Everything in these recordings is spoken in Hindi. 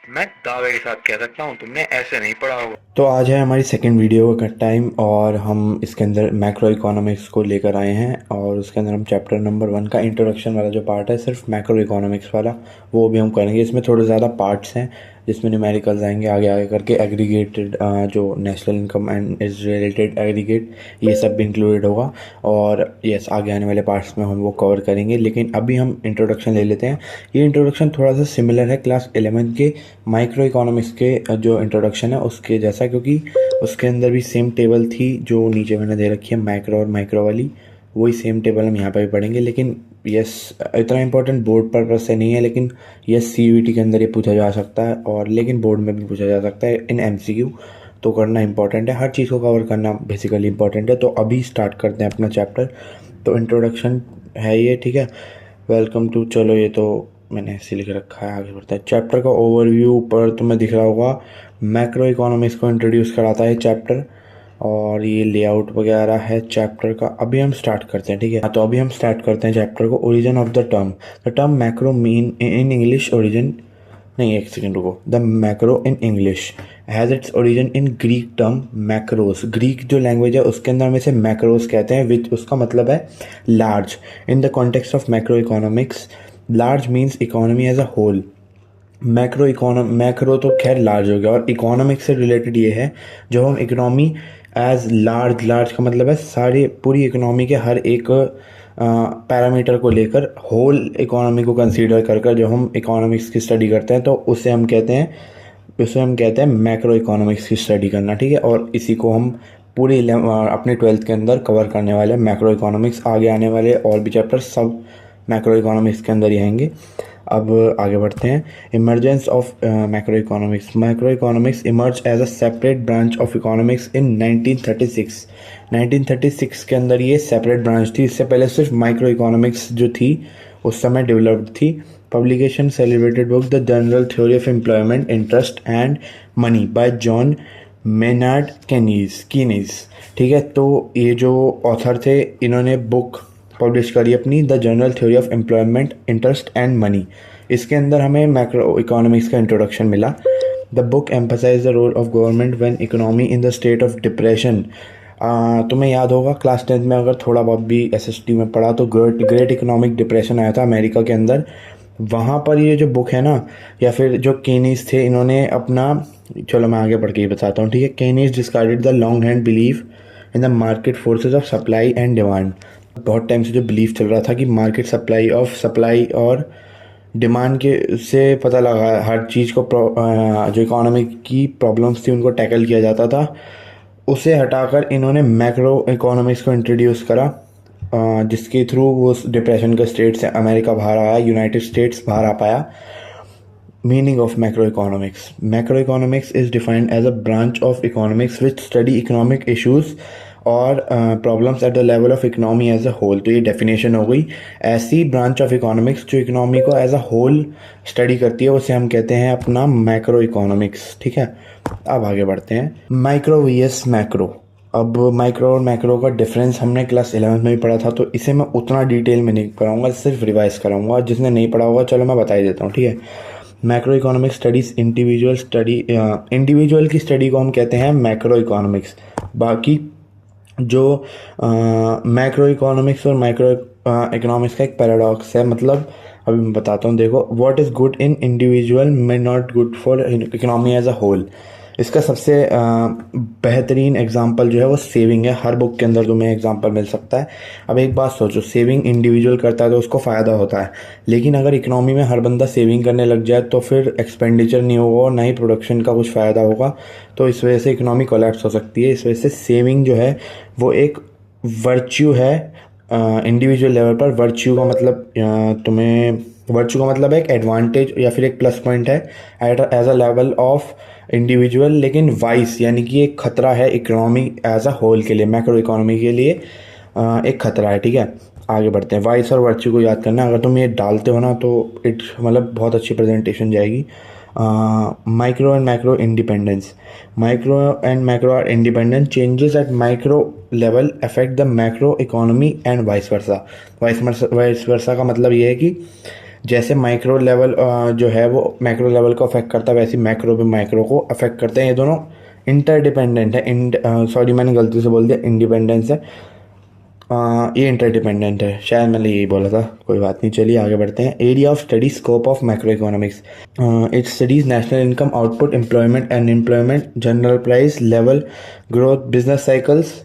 मैं दावे के साथ कह सकता हूँ तुमने ऐसे नहीं पढ़ा होगा। तो आज है हमारी सेकेंड वीडियो का टाइम और हम इसके अंदर मैक्रो इकोनॉमिक्स को लेकर आए हैं और उसके अंदर हम चैप्टर नंबर 1 का इंट्रोडक्शन वाला जो पार्ट है सिर्फ मैक्रो इकोनॉमिक्स वाला वो भी हम करेंगे। इसमें थोड़े ज़्यादा पार्ट्स हैं जिसमें न्यूमेरिकल्स आएंगे आगे आगे करके एग्रीगेटेड जो national income and is related aggregate ये सब भी इंक्लूडेड होगा। और यस आगे आने वाले पार्ट्स में हम वो कवर करेंगे, लेकिन अभी हम इंट्रोडक्शन ले लेते हैं। ये इंट्रोडक्शन थोड़ा सा सिमिलर है क्लास 11 के माइक्रो इकोनॉमिक्स के जो इंट्रोडक्शन है उसके जैसा, क्योंकि उसके अंदर भी सेम टेबल थी जो नीचे मैंने दे रखी है मैक्रो और माइक्रो वाली, वही सेम टेबल हम यहाँ पर भी पढ़ेंगे। लेकिन यस इतना इंपॉर्टेंट बोर्ड पर्पज से नहीं है, लेकिन यस CUET के अंदर ये पूछा जा सकता है और लेकिन बोर्ड में भी पूछा जा सकता है इन MCQ। तो करना इंपॉर्टेंट है, हर चीज़ को कवर करना बेसिकली इंपॉर्टेंट है। तो अभी स्टार्ट करते हैं अपना चैप्टर। तो इंट्रोडक्शन है ये, ठीक है। वेलकम टू, चलो ये तो मैंने ऐसे लिख रखा है, आगे बढ़ता है। चैप्टर का ओवरव्यू ऊपर तुम्हें दिख रहा होगा, मैक्रो इकोनॉमिक्स को इंट्रोड्यूस कराता है चैप्टर, और ये लेआउट वगैरह है चैप्टर का। अभी हम स्टार्ट करते हैं, ठीक है। तो अभी हम स्टार्ट करते हैं चैप्टर को। Origin of the term macro mean in English origin, नहीं एक सेकेंड रुको। The macro in English has its origin in Greek term macros. Greek जो लैंग्वेज है उसके अंदर में से मैक्रोस कहते हैं, विच उसका मतलब है large. In the context of macro economics, large means economy as a whole. Macro तो खैर लार्ज हो गया, और इकोनॉमिक्स से रिलेटेड ये है जो हम इकोनॉमी एज लार्ज, लार्ज का मतलब है सारी पूरी इकोनॉमी के हर एक पैरामीटर को लेकर होल इकोनॉमी को कंसीडर कर कर जो हम इकोनॉमिक्स की स्टडी करते हैं, तो उसे हम कहते हैं मैक्रो इकोनॉमिक्स की स्टडी करना, ठीक है। और इसी को हम पूरी अपने 12th के अंदर कवर करने वाले हैं मैक्रो इकोनॉमिक्स। आगे आने वाले और भी चैप्टर सब मैक्रो इकोनॉमिक्स के अंदर ही आएंगे। अब आगे बढ़ते हैं। Emergence of macro economics emerge as a separate branch of economics in 1936। 1936 के अंदर ये सेपरेट ब्रांच थी। इससे पहले सिर्फ माइक्रो इकोनॉमिक्स जो थी उस समय डेवलप्ड थी। Publication celebrated book the general theory of employment interest and money by John Maynard Keynes, ठीक है। तो ये जो ऑथर थे इन्होंने बुक पब्लिश करी अपनी, the general theory of employment interest and money. इसके अंदर हमें मैक्रो इकोनॉमिक्स का इंट्रोडक्शन मिला। The book emphasise the role of government when economy in the state of depression. तुम्हें याद होगा क्लास 10th में अगर थोड़ा बहुत भी SST में पढ़ा तो ग्रेट इकोनॉमिक डिप्रेशन आया था अमेरिका के अंदर। वहाँ पर ये जो बुक है ना, या फिर जो केनीज थे इन्होंने अपना, चलो मैं आगे बढ़ के ही बताता हूँ, ठीक है। Kaynes discarded the long hand belief in the market forces of supply and demand. बहुत टाइम से जो बिलीफ चल रहा था कि मार्केट सप्लाई और डिमांड के से पता लगा हर चीज़ को जो इकोनॉमी की प्रॉब्लम्स थी उनको टैकल किया जाता था, उसे हटाकर इन्होंने मैक्रो इकोनॉमिक्स को इंट्रोड्यूस करा, जिसके थ्रू वो डिप्रेशन के स्टेट से अमेरिका बाहर आया, यूनाइटेड स्टेट्स बाहर आ पाया। Meaning of macroeconomics. Macroeconomics is defined as a branch of economics which study economic issues और problems at the level of economy as a whole. तो ये डेफिनेशन हो गई। ऐसी ब्रांच ऑफ इकोनॉमिक्स जो इकोनॉमी को एज अ होल स्टडी करती है उसे हम कहते हैं अपना मैक्रो इकोनॉमिक्स, ठीक है। अब आगे बढ़ते हैं। Micro vs macro. अब माइक्रो और मैक्रो का डिफरेंस हमने क्लास 11th में भी पढ़ा था, तो इसे मैं उतना डिटेल में नहीं पढ़ाऊंगा, सिर्फ रिवाइज कराऊंगा। जिसने नहीं पढ़ा होगा चलो मैं बता ही देता हूँ, ठीक है। मैक्रो इकोनॉमिक्स स्टडीज इंडिविजुअल की स्टडी को हम कहते हैं मैक्रो इकोनॉमिक्स। बाकी जो मैक्रो इकोनॉमिक्स और माइक्रो इकोनॉमिक्स का एक पैराडॉक्स है, मतलब अभी मैं बताता हूँ। देखो, what is good in individual may not good for economy as a whole. इसका सबसे बेहतरीन एग्जांपल जो है वो सेविंग है। हर बुक के अंदर तुम्हें एग्जांपल मिल सकता है। अब एक बात सोचो, सेविंग इंडिविजुअल करता है तो उसको फ़ायदा होता है, लेकिन अगर इकोनॉमी में हर बंदा सेविंग करने लग जाए तो फिर एक्सपेंडिचर नहीं होगा और ना ही प्रोडक्शन का कुछ फ़ायदा होगा। तो इस वजह से इकोनॉमी कोलैप्स हो सकती है। इस वजह से सेविंग जो है वो एक वर्च्यू है इंडिविजुअल लेवल पर। वर्च्यू का मतलब है एक एडवांटेज या फिर एक प्लस पॉइंट है as a level of individual, लेकिन वाइस यानी कि एक खतरा है इकोनॉमी एज अ होल के लिए, मैक्रो इकोनॉमी के लिए एक खतरा है, ठीक है। आगे बढ़ते हैं। वाइस और वर्च्यू को याद करना, अगर तुम ये डालते हो ना तो इट मतलब बहुत अच्छी प्रेजेंटेशन जाएगी। Micro and macro independence. Micro and macro are independent, changes at micro level affect the macro economy and vice versa. Vice versa का मतलब ये है कि जैसे माइक्रो लेवल जो है वो मैक्रो लेवल को अफेक्ट करता है, वैसे मैक्रो भी माइक्रो को अफेक्ट करते हैं। ये दोनों इंटरडिपेंडेंट है। सॉरी मैंने गलती से बोल दिया इंडिपेंडेंस है, ये इंटरडिपेंडेंट है, शायद मैंने यही बोला था, कोई बात नहीं। चलिए आगे बढ़ते हैं। Area of study scope of macro economics, it studies national income, output, employment, unemployment, general price level, growth, business cycles,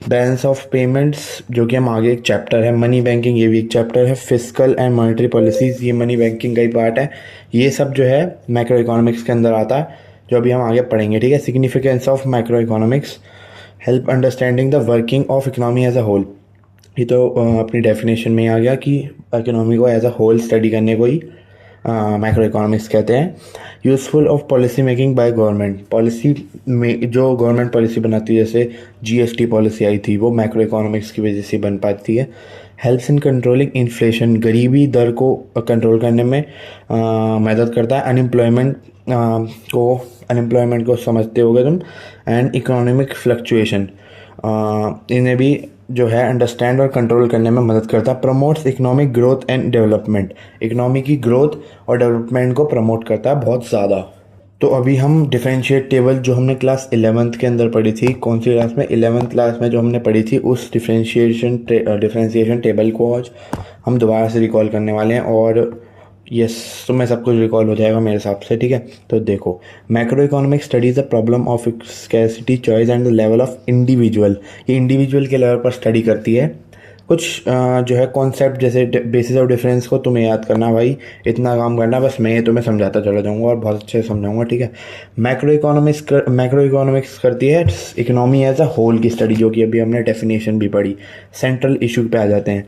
balance of payments, जो कि हम आगे एक चैप्टर है, मनी बैंकिंग ये भी एक चैप्टर है, फिस्कल एंड मॉनेटरी पॉलिसीज ये मनी बैंकिंग का ही पार्ट है। ये सब जो है मैक्रो इकोनॉमिक्स के अंदर आता है, जो अभी हम आगे पढ़ेंगे, ठीक है। Significance of macro economics, help understanding the working of economy as a whole. ये तो अपनी डेफिनेशन में ही आ गया कि इकोनॉमी को एज अ होल स्टडी करने को ही मैक्रो इकोनॉमिक्स कहते हैं। Useful of policy making by government, policy में जो गवर्नमेंट पॉलिसी बनाती है, जैसे जीएसटी पॉलिसी आई थी, वो मैक्रो इकोनॉमिक्स की वजह से बन पाती है। हेल्प्स इन कंट्रोलिंग इन्फ्लेशन, गरीबी दर को कंट्रोल करने में मदद करता है। अनएम्प्लॉयमेंट को समझते होगे तुम, एंड इकोनॉमिक फ्लक्चुएशन, इन्हें भी जो है अंडरस्टैंड और कंट्रोल करने में मदद करता है। Promotes economic growth and development, economy की ग्रोथ और डेवलपमेंट को प्रमोट करता है बहुत ज़्यादा। तो अभी हम डिफरेंशिएट टेबल जो हमने क्लास 11th के अंदर पढ़ी थी, कौन सी क्लास में, 11th क्लास में जो हमने पढ़ी थी, उस डिफरेंशिएशन टेबल को आज हम दोबारा से रिकॉल करने वाले हैं। और यस, तो मैं सब कुछ रिकॉल हो जाएगा मेरे हिसाब से, ठीक है। तो देखो, macro economic studies the problem of scarcity, choice and the level of individual. ये इंडिविजुअल के लेवल पर स्टडी करती है। कुछ जो है कॉन्सेप्ट, जैसे बेसिस ऑफ डिफरेंस को तुम्हें याद करना भाई, इतना काम करना, बस मैं ये तुम्हें समझाता चला जाऊँगा और बहुत अच्छे से समझाऊंगा, ठीक है। मैक्रो इकोनॉमिक्स करती है इकोनॉमी एज अ होल की स्टडी, जो कि अभी हमने डेफिनेशन भी पढ़ी। सेंट्रल इशू पे आ जाते हैं।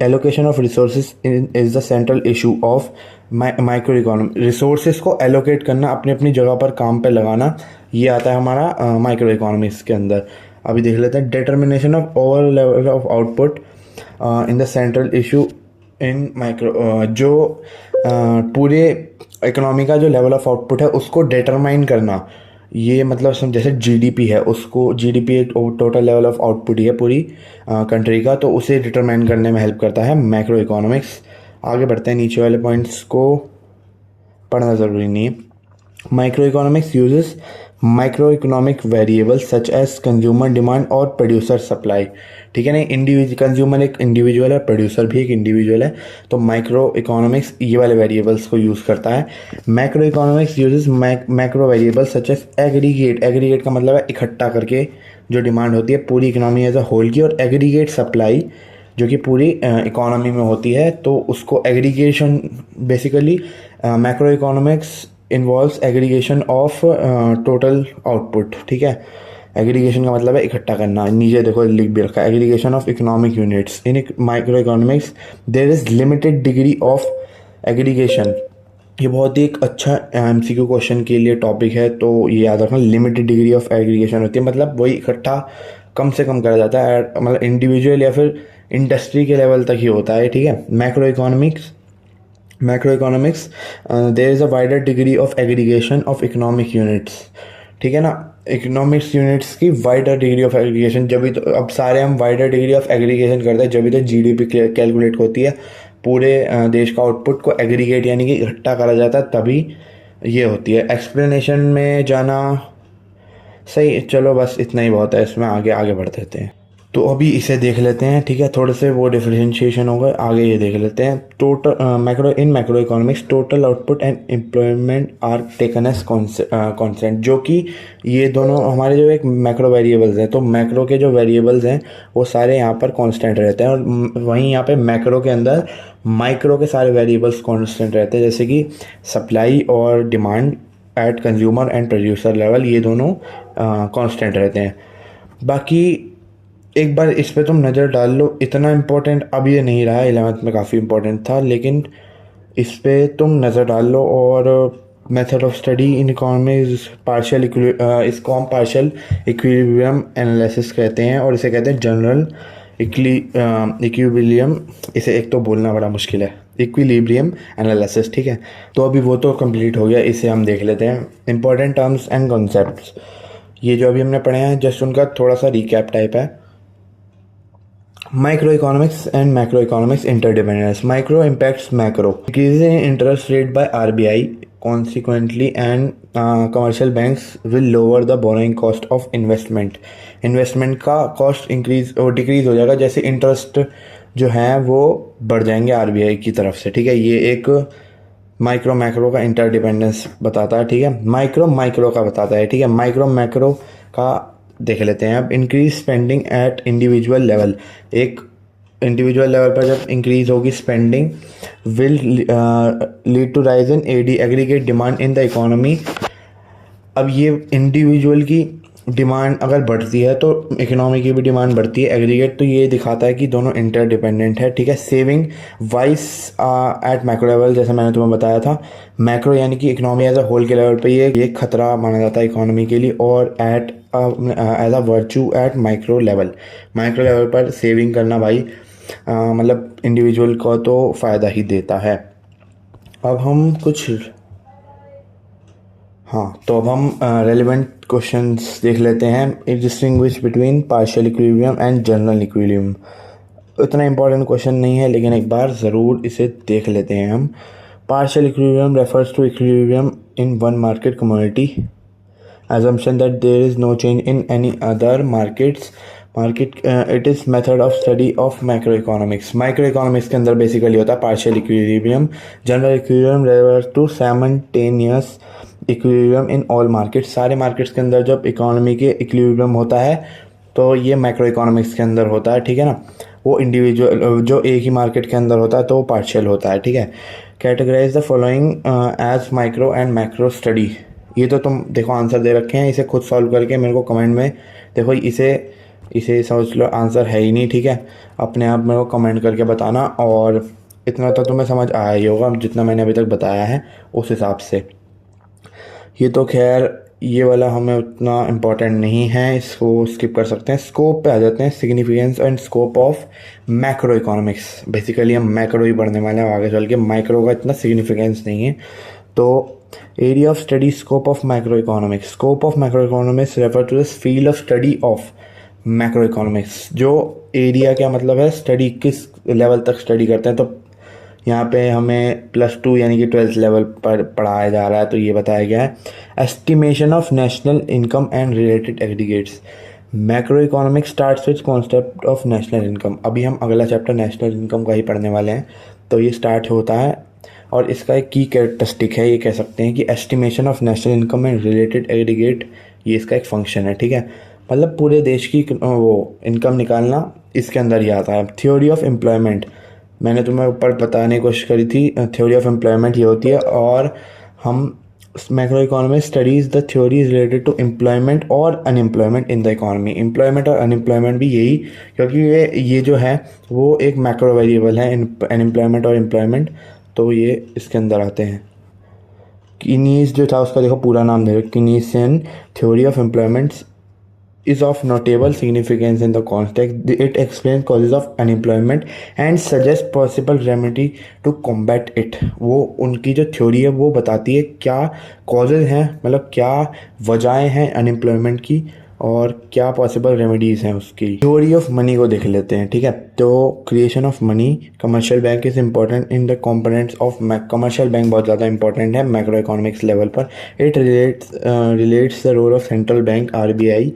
Allocation of resources is the central issue of micro economy. Resources को एलोकेट करना, अपनी अपनी जगह पर काम पे लगाना, ये आता है हमारा माइक्रो इकोनॉमिक्स के अंदर। अभी देख लेते हैं। Determination of over level of output in the central issue in micro, जो पूरे इकोनॉमी का जो लेवल ऑफ आउटपुट है उसको डिटरमाइन करना, ये मतलब जैसे जीडीपी है, उसको जीडीपी एक टोटल लेवल ऑफ आउटपुट ही है पूरी कंट्री का, तो उसे डिटरमाइन करने में हेल्प करता है मैक्रो इकोनॉमिक्स। आगे बढ़ते हैं, नीचे वाले पॉइंट्स को पढ़ना ज़रूरी नहीं है। Micro economics uses micro economic variables such as consumer demand और प्रोड्यूसर सप्लाई, ठीक है ना। कंज्यूमर एक इंडिविजुअल है, प्रोड्यूसर भी एक इंडिविजुअल है, तो माइक्रो इकोनॉमिक्स ये वाले वेरिएबल्स को यूज़ करता है। Macro economics uses macro variables such as aggregate का मतलब है इकट्ठा करके जो डिमांड होती है पूरी इकोनॉमी एज अ होल की, और एग्रीगेट सप्लाई जो कि पूरी इकोनॉमी में होती है, तो उसको aggregation, basically macro economics involves aggregation of total output, ठीक है। एग्रीगेशन का मतलब है इकट्ठा करना। नीचे देखो लिख भी रखा है, aggregation of economic units in micro economics there is limited degree of aggregation. ये बहुत ही एक अच्छा एमसीक्यू क्वेश्चन के लिए टॉपिक है, तो ये याद रखना, लिमिटेड डिग्री ऑफ एग्रीगेशन होती है, मतलब वही इकट्ठा कम से कम करा जाता है, मतलब इंडिविजुअल या फिर इंडस्ट्री के लेवल तक ही होता है, ठीक है। Macro economics there is a wider degree of aggregation of economic units, ठीक है ना। इकोनॉमिक्स यूनिट्स की वाइडर डिग्री ऑफ एग्रीगेशन, जब भी तो अब सारे हम वाइडर डिग्री ऑफ एग्रीगेशन करते हैं, जब भी तो जीडीपी कैलकुलेट होती है, पूरे देश का आउटपुट को एग्रीगेट यानी कि इकट्ठा करा जाता है, तभी ये होती है। एक्सप्लेनेशन में जाना सही, चलो बस इतना ही बहुत है, इसमें आगे बढ़ देते हैं। तो अभी इसे देख लेते हैं, ठीक है। थोड़े से वो डिफरेंशिएशन होगा, आगे ये देख लेते हैं। Total macro economics total output and employment are taken as constant, जो कि ये दोनों हमारे जो एक मैक्रो वेरिएबल्स हैं, तो मैक्रो के जो वेरिएबल्स हैं वो सारे यहाँ पर कांस्टेंट रहते हैं, और वहीं यहाँ पे मैक्रो के अंदर माइक्रो के सारे वेरिएबल्स कांस्टेंट रहते हैं, जैसे कि सप्लाई और demand eight consumer and producer level, ये दोनों कांस्टेंट रहते हैं। बाकी एक बार इस पे तुम नज़र डाल लो, इतना इम्पोर्टेंट अब ये नहीं रहा, 11th में काफ़ी इम्पोर्टेंट था, लेकिन इस पे तुम नज़र डाल लो। और method of study in economics partial, इसको हम पार्शियल इक्विलिब्रियम एनालिसिस कहते हैं, और इसे कहते हैं जनरल इक्विलिब्रियम, इसे एक तो बोलना बड़ा मुश्किल है, इक्विलिब्रियम एनालिसिस, ठीक है। तो अभी वो तो कंप्लीट हो गया, इसे हम देख लेते हैं। इंपॉर्टेंट टर्म्स एंड कॉन्सेप्ट्स, ये जो अभी हमने पढ़े हैं जस्ट उनका थोड़ा सा रिकैप टाइप है। Microeconomics and macroeconomics interdependence. Micro impacts macro. Increasing interest rate by RBI consequently and commercial banks will lower the borrowing cost of investment. Investment का कॉस्ट इंक्रीज और डिक्रीज हो जाएगा जैसे इंटरेस्ट जो है वो बढ़ जाएंगे आरबीआई की तरफ से, ठीक है। ये एक माइक्रो मैक्रो का इंटरडिपेंडेंस बताता है, ठीक है। माइक्रो माइक्रो का बताता है, ठीक है। माइक्रो मैक्रो का देख लेते हैं अब। Increase spending at individual level. एक इंडिविजुअल लेवल पर जब इंक्रीज होगी spending will lead to rise in AD aggregate demand in the economy. अब ये इंडिविजुअल की डिमांड अगर बढ़ती है तो इकोनॉमी की भी डिमांड बढ़ती है, एग्रीगेट, तो ये दिखाता है कि दोनों इंटरडिपेंडेंट है, ठीक है। Saving vice at macro level, जैसे मैंने तुम्हें बताया था, मैक्रो यानी कि इकोनॉमी एज अ होल के लेवल पे ये खतरा माना जाता है इकोनॉमी के लिए, और at as a virtue at micro level पर सेविंग करना भाई मतलब इंडिविजुअल को तो फ़ायदा ही देता है। अब हम कुछ तो अब हम रेलिवेंट क्वेश्चंस देख लेते हैं। Distinguish between partial equilibrium and general equilibrium. इतना इंपॉर्टेंट क्वेश्चन नहीं है लेकिन एक बार ज़रूर इसे देख लेते हैं हम। Partial equilibrium refers to equilibrium in one market commodity, assumption that there is no change in any other market it is method of study of macroeconomics के अंदर बेसिकली होता है partial equilibrium. General equilibrium refers to simultaneous equilibrium in all market. सारे मार्केट्स के अंदर जब इकोनॉमी के इक्विलिब्रियम होता है तो ये मैक्रो इकोनॉमिक्स के अंदर होता है, ठीक है ना। वो इंडिविजुअल जो एक ही मार्केट के अंदर होता है तो वो पार्शियल होता है, ठीक है। Categorize the following as micro and macro study. ये तो तुम देखो आंसर दे रखे हैं, इसे खुद सॉल्व करके मेरे को कमेंट में देखो, इसे सोच लो, आंसर है ही नहीं, ठीक है। अपने आप मेरे को कमेंट करके बताना, और इतना तो तुम्हें समझ आया ही होगा जितना मैंने अभी तक बताया है उस हिसाब से। ये तो खैर ये वाला हमें उतना इम्पोर्टेंट नहीं है, इसको स्किप कर सकते हैं। स्कोप पे आ जाते हैं। Significance and scope of macro economics. Basically हम मैक्रो ही पढ़ने वाले हैं आगे चल के, माइक्रो का इतना सिग्निफिकेंस नहीं है। तो area of study scope of macro economics. Scope of macro economics refer to this field of study of macro economics. जो एरिया क्या मतलब है, स्टडी किस लेवल तक स्टडी करते हैं, तो यहाँ पे हमें +2 यानी कि 12th लेवल पर पढ़ाया जा रहा है, तो ये बताया गया है। Estimation of national income and related aggregates. Macro economics starts with concept of national income. अभी हम अगला चैप्टर नेशनल इनकम का ही पढ़ने वाले हैं, तो ये स्टार्ट होता है और इसका एक की कैरेक्टरिस्टिक है, ये कह सकते हैं कि estimation of national income and related aggregate, ये इसका एक फंक्शन है, ठीक है। मतलब पूरे देश की वो इनकम निकालना इसके अंदर ही आता है। थ्योरी ऑफ एम्प्लॉयमेंट, मैंने तुम्हें ऊपर बताने की कोशिश करी थी। थ्योरी ऑफ एम्प्लॉयमेंट ये होती है, और हम macro economy studies the theories related to employment और unemployment in the economy. Employment और अनएम्प्लॉयमेंट भी यही, क्योंकि ये जो है वो एक मैक्रो वेरिएबल है, अनएम्प्लॉयमेंट और एम्प्लॉयमेंट, तो ये इसके अंदर आते हैं। कीनीस जो था उसका देखो पूरा नाम दे, Keynesian theory of employments is of notable significance in the context. It explains causes of unemployment and suggests possible remedy to combat it. वो उनकी जो थ्योरी है वो बताती है क्या कॉजेज हैं, मतलब क्या वजहें हैं अनएम्प्लॉयमेंट की और क्या पॉसिबल रेमेडीज़ हैं उसकी। थ्योरी ऑफ मनी को देख लेते हैं, ठीक है। तो creation of money, commercial bank is important in the components of commercial bank बहुत ज़्यादा इंपॉर्टेंट है मैक्रो इकोनॉमिक्स लेवल पर। It relates the role of central bank RBI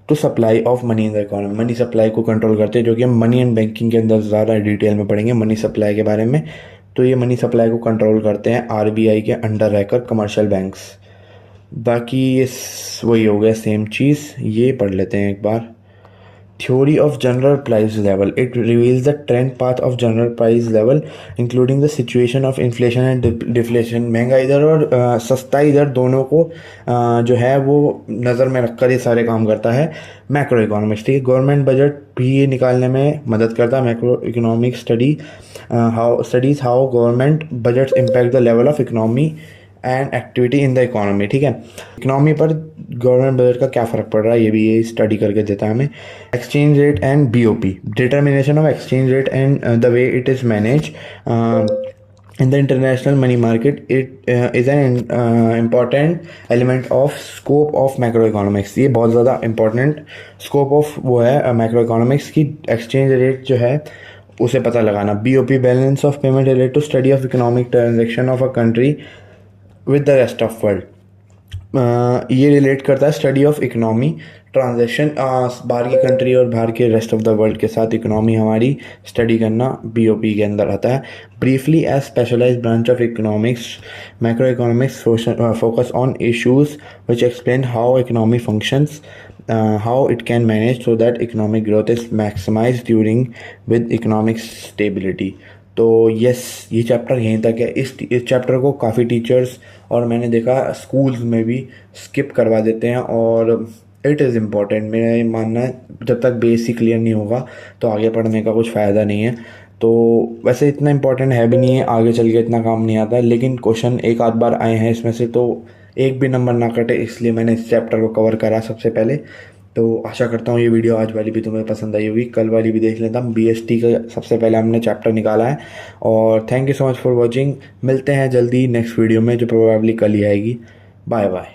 to supply of money in the economy. Money supply को कंट्रोल करते हैं, जो कि हम मनी एंड बैंकिंग के अंदर ज़्यादा डिटेल में पढ़ेंगे मनी सप्लाई के बारे में। तो ये मनी सप्लाई को कंट्रोल करते हैं RBI के अंडर रहकर कमर्शियल बैंक्स। बाकी ये वही हो गया सेम चीज़, ये पढ़ लेते हैं एक बार। Theory of general price level, it reveals the trend path of general price level including the situation of inflation and deflation. महंगा इधर और सस्ता इधर, दोनों को जो है वो नज़र में रखकर ये सारे काम करता है मैक्रो इकोनॉमिक्स, ठीक है। गवर्नमेंट बजट भी ये निकालने में मदद करता है। Macro economic studies how government budgets impact the level of economy and activity in the economy, ठीक है। इकोनॉमी पर गवर्नमेंट बजट का क्या फ़र्क पड़ रहा है, ये भी ये स्टडी करके देता है हमें। Exchange rate and BOP, determination of exchange rate and the way it is manage. in the international money market. It is an important element of scope of macroeconomics. ये बहुत ज़्यादा important scope of वो है macroeconomics की exchange rate जो है उसे पता लगाना. BOP, balance of payment, relate to study of economic transaction of a country with the rest of world. ये रिलेट करता है स्टडी ऑफ इकोनॉमी ट्रांजैक्शन बाहर की कंट्री और बाहर के रेस्ट ऑफ द वर्ल्ड के साथ इकोनॉमी हमारी स्टडी करना बीओपी के अंदर आता है. Briefly as specialized branch of economics, macro economics focus on issues which explain how economy functions, how it can manage so that economic growth is maximized during with economic stability. तो यस, ये चैप्टर यहीं तक है. इस चैप्टर को काफ़ी टीचर्स और मैंने देखा स्कूल्स में भी स्किप करवा देते हैं और इट इज़ इम्पॉर्टेंट. मेरा ये मानना है जब तक बेस ही क्लियर नहीं होगा तो आगे पढ़ने का कुछ फ़ायदा नहीं है. तो वैसे इतना इम्पोर्टेंट है भी नहीं है, आगे चल के इतना काम नहीं आता, लेकिन क्वेश्चन एक आध बार आए हैं इसमें से तो एक भी नंबर ना कटे, इसलिए मैंने इस चैप्टर को कवर करा सबसे पहले. तो आशा करता हूँ ये वीडियो आज वाली भी तुम्हें पसंद आई होगी. कल वाली भी देख लेता. BST का सबसे पहले हमने चैप्टर निकाला है. और thank you so much for watching. मिलते हैं जल्दी नेक्स्ट वीडियो में जो प्रोबेबली कल ही आएगी. Bye bye.